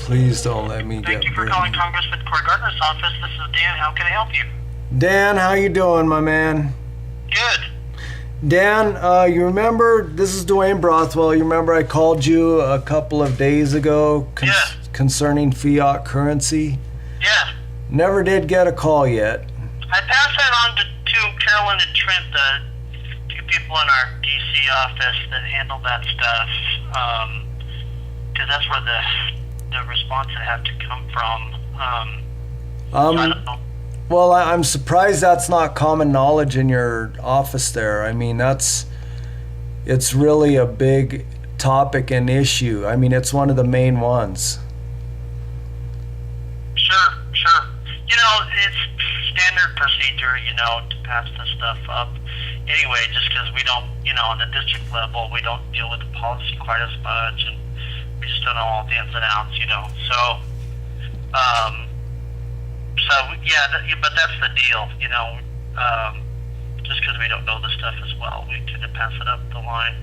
Please don't let me Thank get you for burned. calling Congressman Cory Gardner's office. This is Dan. How can I help you? Dan, how you doing, my man? Good. Dan, you remember, this is Dwayne Brothwell. You remember I called you a couple of days ago Yeah. concerning fiat currency? Yeah. Never did get a call yet. I passed that on to Carolyn and Trent, the two people in our D.C. office that handle that stuff, because that's where the response would have to come from. So I don't know. Well, I'm surprised that's not common knowledge in your office there. I mean, it's really a big topic and issue. I mean, it's one of the main ones. Sure. It's standard procedure, to pass this stuff up. Anyway, just because we don't, on the district level, we don't deal with the policy quite as much, and we just don't know all the ins and outs, but that's the deal, just because we don't know the stuff as well, we tend to pass it up the line.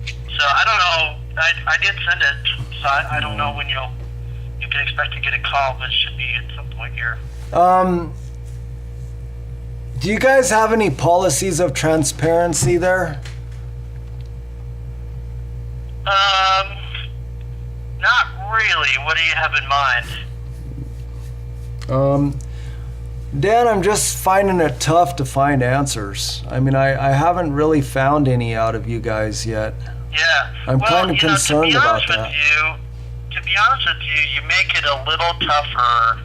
So I don't know. I did send it, so I don't know when you can expect to get a call, but it should be at some point here. Do you guys have any policies of transparency there? Not really. What do you have in mind? Dan, I'm just finding it tough to find answers. I mean, I haven't really found any out of you guys yet. Yeah. I'm kind of concerned about that. To be honest with you, you make it a little tougher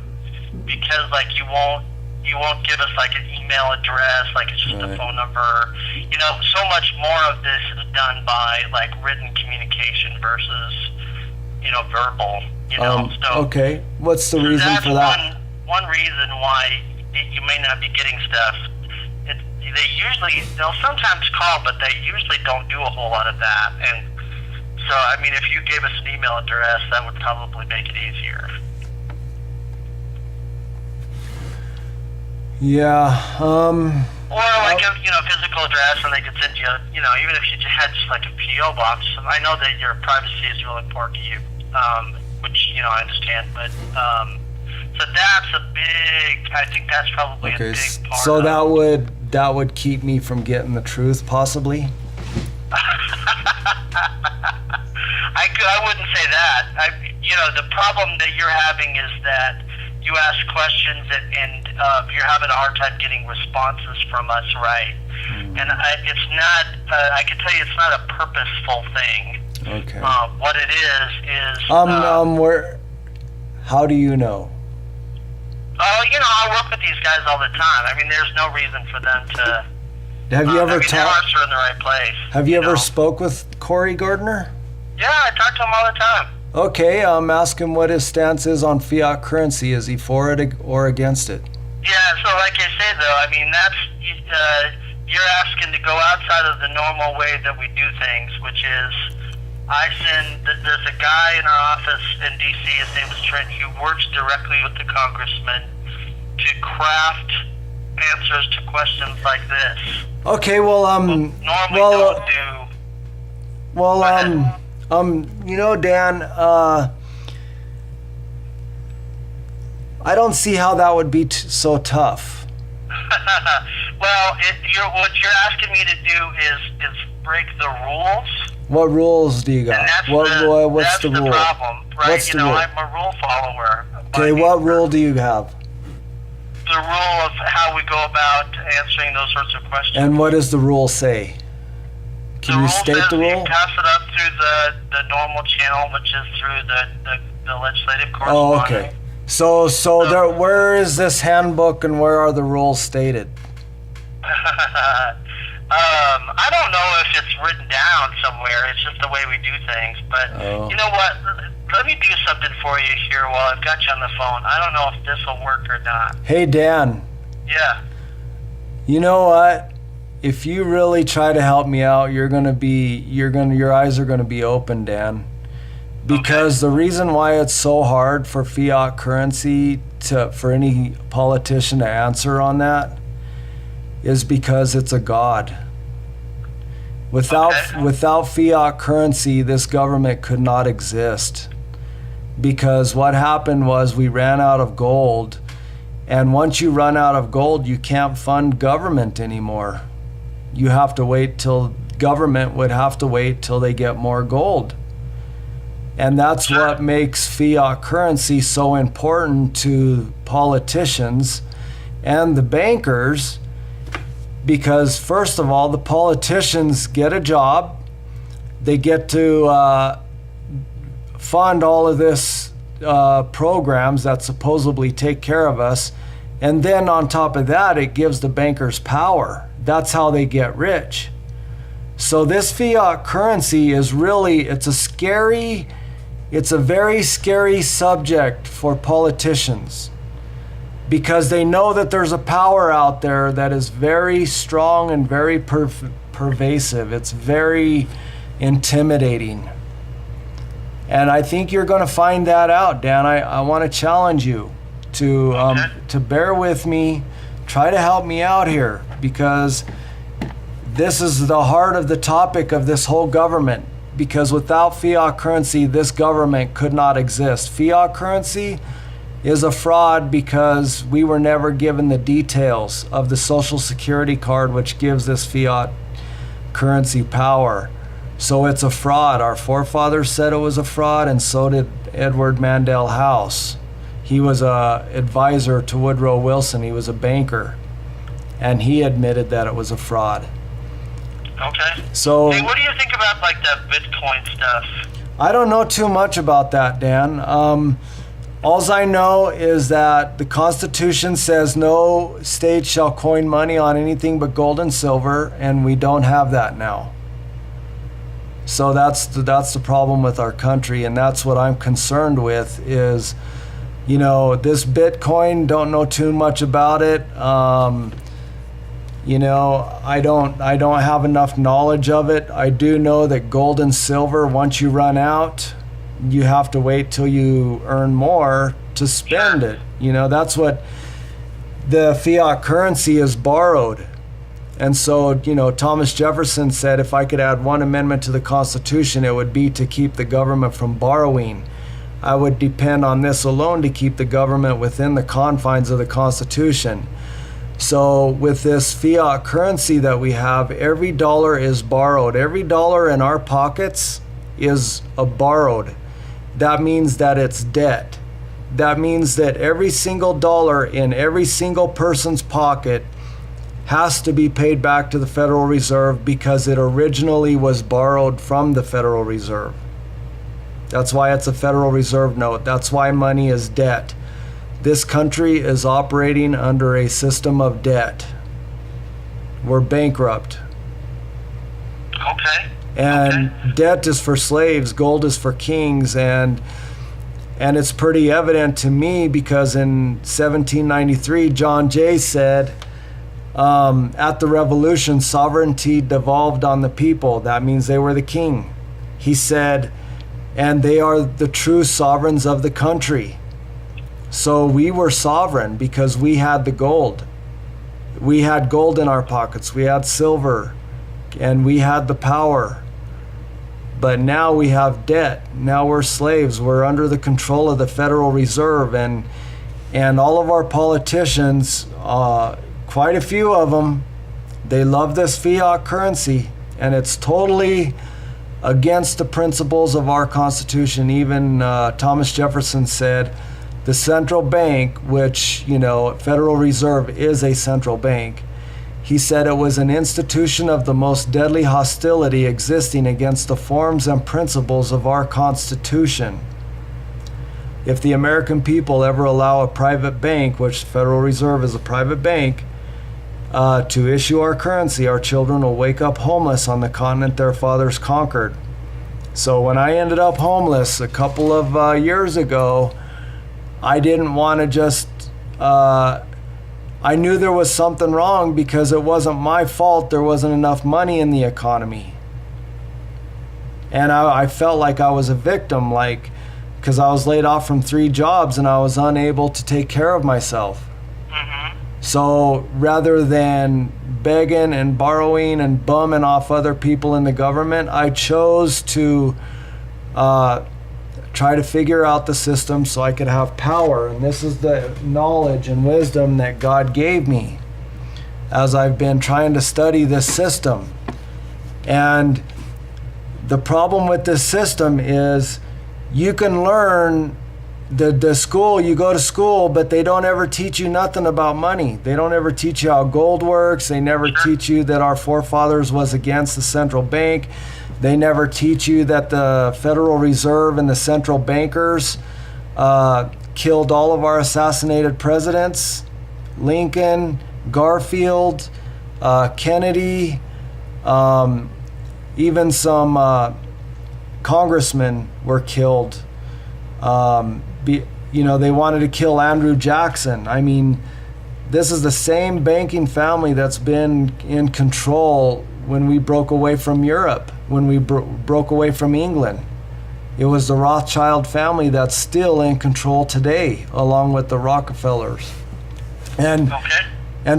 because, you won't give us an email address, it's just a phone number. So much more of this is done by written communication versus verbal. Okay. What's the reason for that? One reason why you may not be getting stuff. They'll sometimes call, but they usually don't do a whole lot of that. And so, if you gave us an email address, that would probably make it easier. Yeah. Or a physical address, and they could send you, even if you had just a PO box. I know that your privacy is really important to you, which I understand. But so that's I think that's probably a big part. So that would keep me from getting the truth, possibly. I wouldn't say that. The problem that you're having is that you ask questions and you're having a hard time getting responses from us, right? And it's not. I can tell you, it's not a purposeful thing. Okay. What it is. How do you know? Oh, I work with these guys all the time. There's no reason for them to. Have you ever their hearts are in the right place. Have you ever spoke with Cory Gardner? Yeah, I talk to him all the time. Okay, ask him what his stance is on fiat currency. Is he for it or against it? Yeah, so like I say, though, that's you're asking to go outside of the normal way that we do things, which is there's a guy in our office in D.C., his name is Trent, who works directly with the congressman to craft answers to questions like this. Okay, well, normally don't do. Well, Dan, I don't see how that would be so tough. Well, what you're asking me to do is break the rules. What rules do you got? And that's what's the rule? problem, right? What's the rule? I'm a rule follower. Okay, what rule do you have? The rule of how we go about answering those sorts of questions. And what does the rule say? Can you state the rule? You pass it up through the normal channel, which is through the legislative correspondence. Oh, okay. So there, where is this handbook and where are the rules stated? I don't know if it's written down somewhere. It's just the way we do things. But you know what? Let me do something for you here while I've got you on the phone. I don't know if this will work or not. Hey, Dan. Yeah. You know what? If you really try to help me out, your eyes are gonna be open, Dan. Because the reason why it's so hard for fiat currency for any politician to answer on that is because it's a god. Without fiat currency, this government could not exist. because what happened was we ran out of gold. And once you run out of gold, you can't fund government anymore. You have to wait till government would have to wait till they get more gold. And that's what makes fiat currency so important to politicians and the bankers, because first of all, the politicians get a job. They get to fund all of this programs that supposedly take care of us. And then on top of that, it gives the bankers power. That's how they get rich. So this fiat currency is really, it's a very scary subject for politicians, because they know that there's a power out there that is very strong and very pervasive. It's very intimidating. And I think you're going to find that out, Dan. I want to challenge you to bear with me, try to help me out here, because this is the heart of the topic of this whole government. Because without fiat currency, this government could not exist. Fiat currency is a fraud because we were never given the details of the Social Security card, which gives this fiat currency power. So it's a fraud. Our forefathers said it was a fraud, and so did Edward Mandell House. He was a advisor to Woodrow Wilson. He was a banker, and he admitted that it was a fraud. Okay. So, hey, what do you think about like that Bitcoin stuff? I don't know too much about that, Dan. Alls I know is that the Constitution says no state shall coin money on anything but gold and silver, and we don't have that now. So that's the problem with our country, and that's what I'm concerned with is, this Bitcoin, don't know too much about it. I don't have enough knowledge of it. I do know that gold and silver, once you run out, you have to wait till you earn more to spend it. That's what the fiat currency is, borrowed. And so, Thomas Jefferson said, if I could add one amendment to the Constitution, it would be to keep the government from borrowing. I would depend on this alone to keep the government within the confines of the Constitution. So with this fiat currency that we have, every dollar is borrowed. Every dollar in our pockets is a borrowed. That means that it's debt. That means that every single dollar in every single person's pocket has to be paid back to the Federal Reserve because it originally was borrowed from the Federal Reserve. That's why it's a Federal Reserve note. That's why money is debt. This country is operating under a system of debt. We're bankrupt. Okay. And debt is for slaves, gold is for kings, and it's pretty evident to me because in 1793, John Jay said, at the revolution, sovereignty devolved on the people. That means they were the king. He said, and they are the true sovereigns of the country. So we were sovereign because we had the gold. We had gold in our pockets. We had silver, and we had the power. But now we have debt. Now we're slaves. We're under the control of the Federal Reserve, and all of our politicians, quite a few of them, they love this fiat currency, and it's totally against the principles of our Constitution. Even Thomas Jefferson said, the central bank, which, Federal Reserve is a central bank, he said it was an institution of the most deadly hostility existing against the forms and principles of our Constitution. If the American people ever allow a private bank, which the Federal Reserve is a private bank, to issue our currency, our children will wake up homeless on the continent their fathers conquered. So when I ended up homeless a couple of years ago, I didn't want to just, I knew there was something wrong because it wasn't my fault there wasn't enough money in the economy. And I felt like I was a victim, because I was laid off from 3 jobs and I was unable to take care of myself. Mm-hmm. So rather than begging and borrowing and bumming off other people in the government, I chose to try to figure out the system so I could have power. And this is the knowledge and wisdom that God gave me as I've been trying to study this system. And the problem with this system is you can learn the school, you go to school, but they don't ever teach you nothing about money. They don't ever teach you how gold works. They never teach you that our forefathers was against the central bank. They never teach you that the Federal Reserve and the central bankers killed all of our assassinated presidents. Lincoln, Garfield, Kennedy, even some congressmen were killed. They wanted to kill Andrew Jackson. I mean, this is the same banking family that's been in control when we broke away from Europe, when we broke away from England. It was the Rothschild family that's still in control today, along with the Rockefellers. And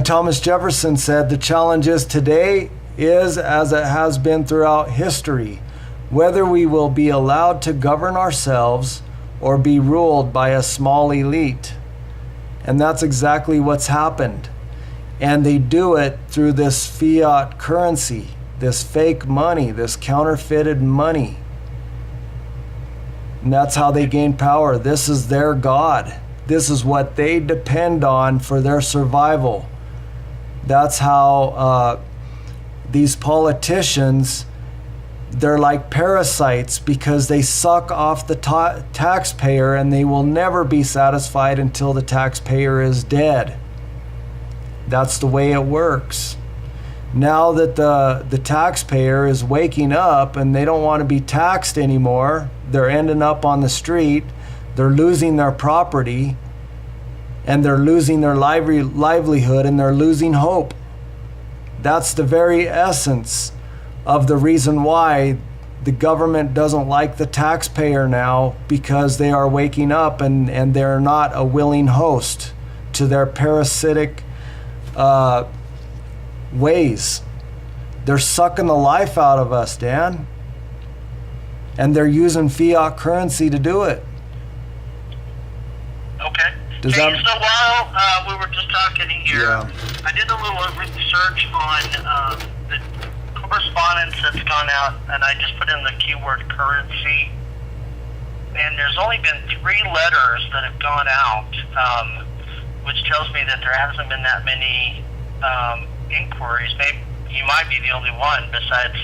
Thomas Jefferson said, the challenge is today is as it has been throughout history, whether we will be allowed to govern ourselves or be ruled by a small elite. And that's exactly what's happened. And they do it through this fiat currency, this fake money, this counterfeited money. And that's how they gain power. This is their God. This is what they depend on for their survival. That's how these politicians, they're like parasites because they suck off the taxpayer, and they will never be satisfied until the taxpayer is dead. That's the way it works. Now that the taxpayer is waking up and they don't want to be taxed anymore, they're ending up on the street, they're losing their property, and they're losing their livelihood, and they're losing hope. That's the very essence of the reason why the government doesn't like the taxpayer now, because they are waking up and they're not a willing host to their parasitic ways. They're sucking the life out of us, Dan. And they're using fiat currency to do it. Okay. So while we were just talking here, I did a little research on the correspondence that's gone out, and I just put in the keyword currency. And there's only been 3 letters that have gone out, which tells me that there hasn't been that many inquiries. Maybe you might be the only one. Besides,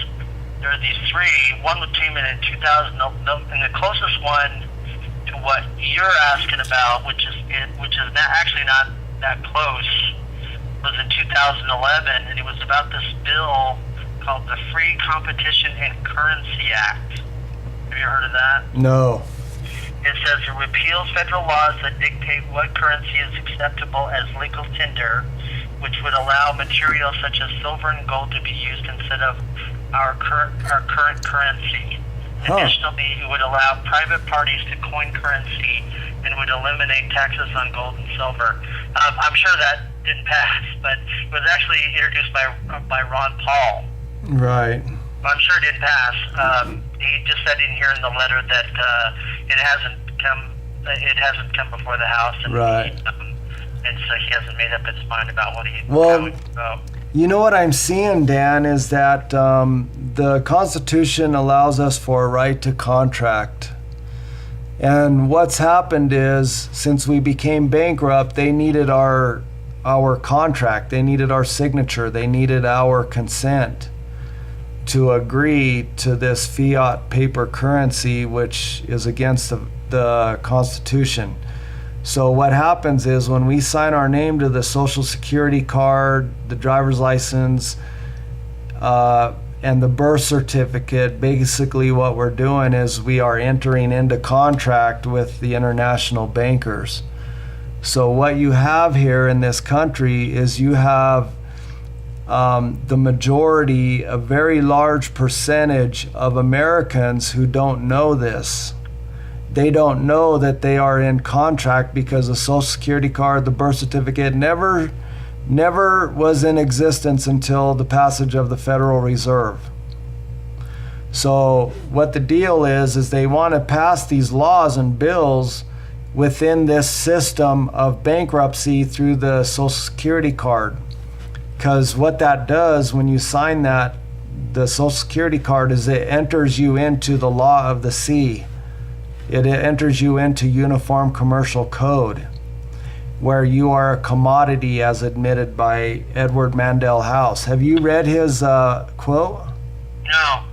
there are these 3. One came in 2000, and the closest one to what you're asking about, which is actually not that close, was in 2011, and it was about this bill called the Free Competition and Currency Act. Have you heard of that? No. It says it repeals federal laws that dictate what currency is acceptable as legal tender, which would allow materials such as silver and gold to be used instead of our current currency. Additionally, it would allow private parties to coin currency and would eliminate taxes on gold and silver. I'm sure that didn't pass, but it was actually introduced by Ron Paul. Right. I'm sure it didn't pass. He just said in here in the letter that it hasn't come before the House, and right. And so he hasn't made up his mind about what he. Well, you know what I'm seeing, Dan, is that the Constitution allows us for a right to contract. And what's happened is, since we became bankrupt, they needed our contract. They needed our signature. They needed our consent to agree to this fiat paper currency, which is against the Constitution. So what happens is, when we sign our name to the Social Security card, the driver's license, and the birth certificate, basically what we're doing is we are entering into contract with the international bankers. So what you have here in this country is you have the majority, a very large percentage of Americans who don't know this. They don't know that they are in contract, because the Social Security card, the birth certificate never was in existence until the passage of the Federal Reserve. So what the deal is they want to pass these laws and bills within this system of bankruptcy through the Social Security card. Because what that does when you sign that, the Social Security card, is it enters you into the law of the sea. It enters you into Uniform Commercial Code, where you are a commodity as admitted by Edward Mandell House. Have you read his quote? No.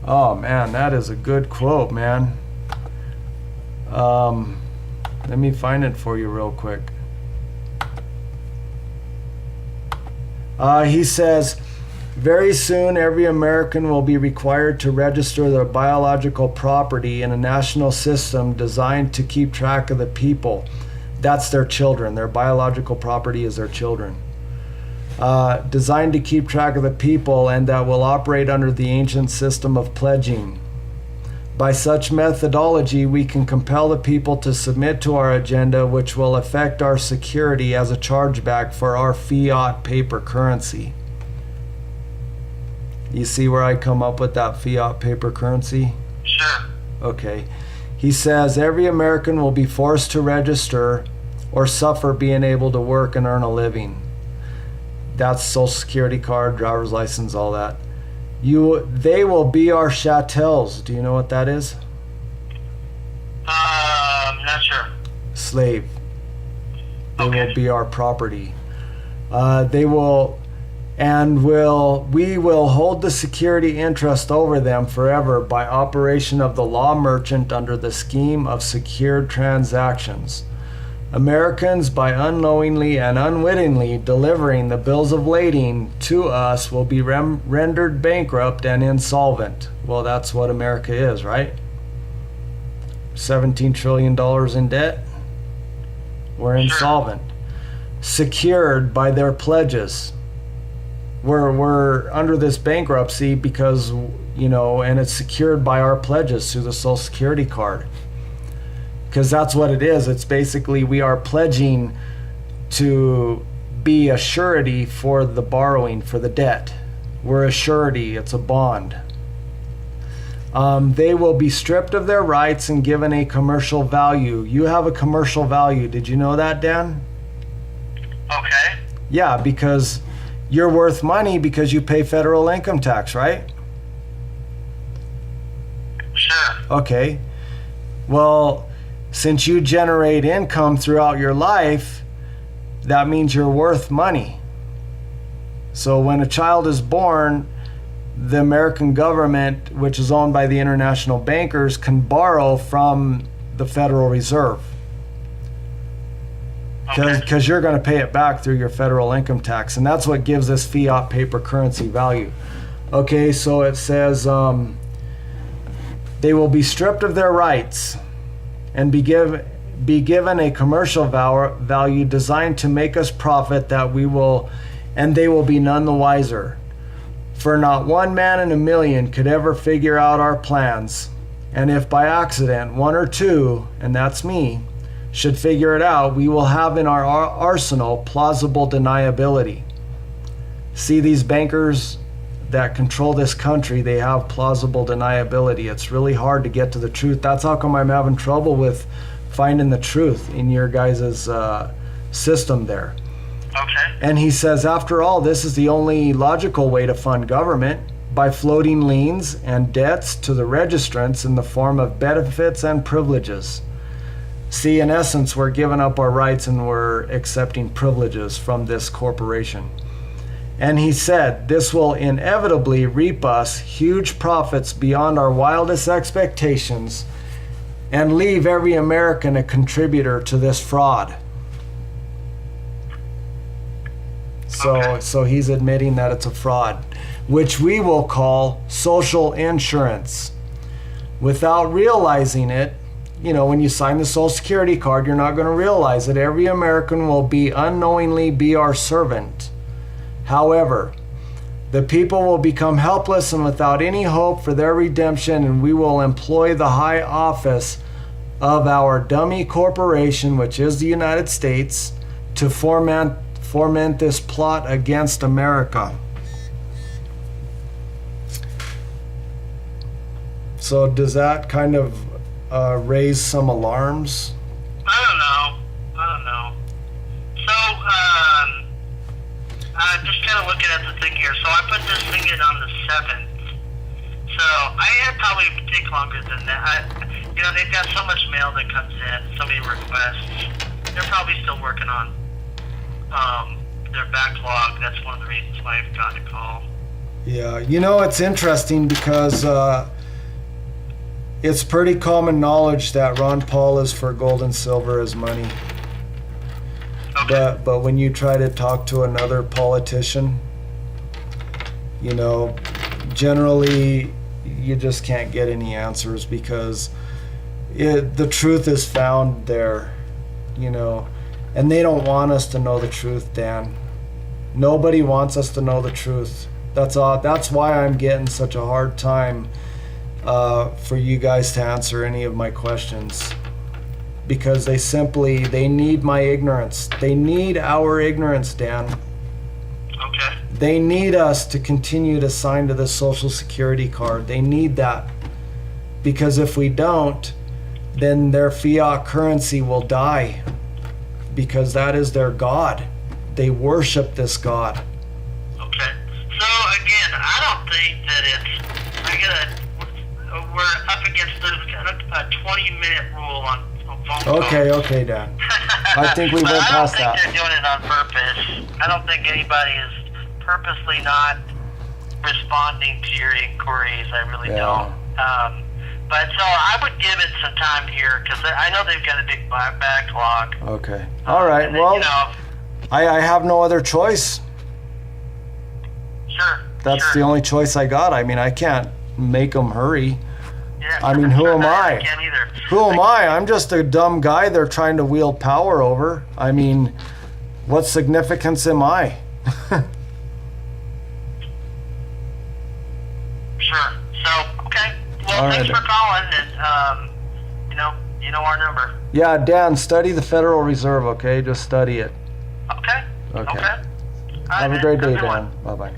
Oh man, that is a good quote, man. Let me find it for you real quick. He says, very soon every American will be required to register their biological property in a national system designed to keep track of the people. That's their children. Their biological property is their children. Designed to keep track of the people, and that will operate under the ancient system of pledging. By such methodology, we can compel the people to submit to our agenda, which will affect our security as a chargeback for our fiat paper currency. You see where I come up with that fiat paper currency? Sure. Okay. He says every American will be forced to register or suffer being able to work and earn a living. That's Social Security card, driver's license, all that. They will be our chattels. Do you know what that is? Not sure. Slave. They Okay. will be our property. We will hold the security interest over them forever by operation of the law merchant under the scheme of secured transactions. Americans, by unknowingly and unwittingly delivering the bills of lading to us, will be rendered bankrupt and insolvent. Well, that's what America is, right? $17 trillion in debt. We're insolvent. Secured by their pledges. We're under this bankruptcy because, and it's secured by our pledges through the Social Security card. Because that's what it is. It's basically we are pledging to be a surety for the borrowing, for the debt. We're a surety. It's a bond. They will be stripped of their rights and given a commercial value. You have a commercial value. Did you know that, Dan? Okay. Yeah, because you're worth money because you pay federal income tax, right? Sure. Okay. Well, since you generate income throughout your life, that means you're worth money. So when a child is born, the American government, which is owned by the international bankers, can borrow from the Federal Reserve. Because you're going to pay it back through your federal income tax. And that's what gives this fiat paper currency value. Okay, so it says they will be stripped of their rights and be given a commercial value designed to make us profit and they will be none the wiser. For not one man in a million could ever figure out our plans. And if by accident one or two, and that's me, should figure it out, we will have in our arsenal plausible deniability. See, these bankers that control this country, they have plausible deniability. It's really hard to get to the truth. That's how come I'm having trouble with finding the truth in your guys' system there. Okay. And he says, after all, this is the only logical way to fund government, by floating liens and debts to the registrants in the form of benefits and privileges. See, in essence, we're giving up our rights and we're accepting privileges from this corporation. And he said, this will inevitably reap us huge profits beyond our wildest expectations and leave every American a contributor to this fraud. So he's admitting that it's a fraud, which we will call social insurance. Without realizing it, when you sign the Social Security card, you're not going to realize that every American will unknowingly be our servant. However, the people will become helpless and without any hope for their redemption, and we will employ the high office of our dummy corporation, which is the United States, to foment this plot against America. So does that kind of raise some alarms? I don't know. So, just kind of looking at the thing here. So I put this thing in on the 7th. So it probably would take longer than that. They've got so much mail that comes in, so many requests. They're probably still working on their backlog. That's one of the reasons why I've gotten a call. Yeah, it's interesting because it's pretty common knowledge that Ron Paul is for gold and silver as money. Okay. But when you try to talk to another politician, generally you just can't get any answers because the truth is found there, and they don't want us to know the truth, Dan. Nobody wants us to know the truth. That's why I'm getting such a hard time for you guys to answer any of my questions. Because they need my ignorance. They need our ignorance, Dan. Okay. They need us to continue to sign to the Social Security card. They need that. Because if we don't, then their fiat currency will die. Because that is their God. They worship this God. Okay. So again, I don't think that we're up against a 20-minute rule on phone calls. Okay, Dan. I think we went past that. I don't think they're doing it on purpose. I don't think anybody is purposely not responding to your inquiries. I really don't. But so I would give it some time here because I know they've got a big backlog. Okay. All right. Well, I have no other choice. Sure. That's the only choice I got. I mean, I can't make them hurry. Yeah. I mean, who am I? I can't either. Who am I? I'm just a dumb guy they're trying to wield power over. I mean, what significance am I? Sure. So, okay. Well, All thanks right. for calling, and you know our number. Yeah, Dan, study the Federal Reserve, okay? Just study it. Okay. Okay. All Have a right, great man. day, Have a good Dan. one. Bye-bye.